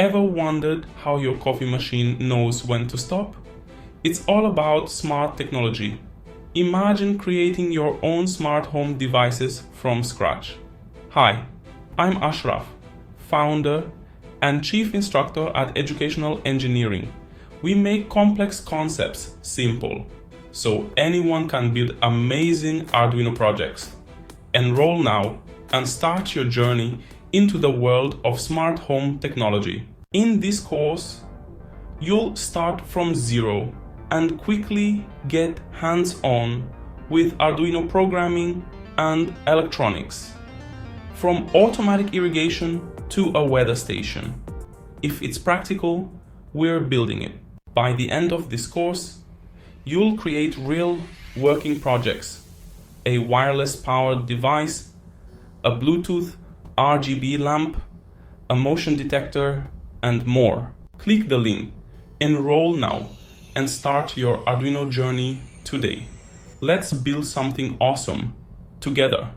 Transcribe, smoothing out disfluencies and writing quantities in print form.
Ever wondered how your coffee machine knows when to stop? It's all about smart technology. Imagine creating your own smart home devices from scratch. Hi, I'm Ashraf, founder and chief instructor at Educational Engineering. We make complex concepts simple, so anyone can build amazing Arduino projects. Enroll now and start your journey into the world of smart home technology. In this course, you'll start from zero and quickly get hands-on with Arduino programming and electronics, from automatic irrigation to a weather station. If it's practical, we're building it. By the end of this course, you'll create real working projects, a wireless powered device, a Bluetooth RGB lamp, a motion detector, and more. Click the link, enroll now, and start your Arduino journey today. Let's build something awesome together.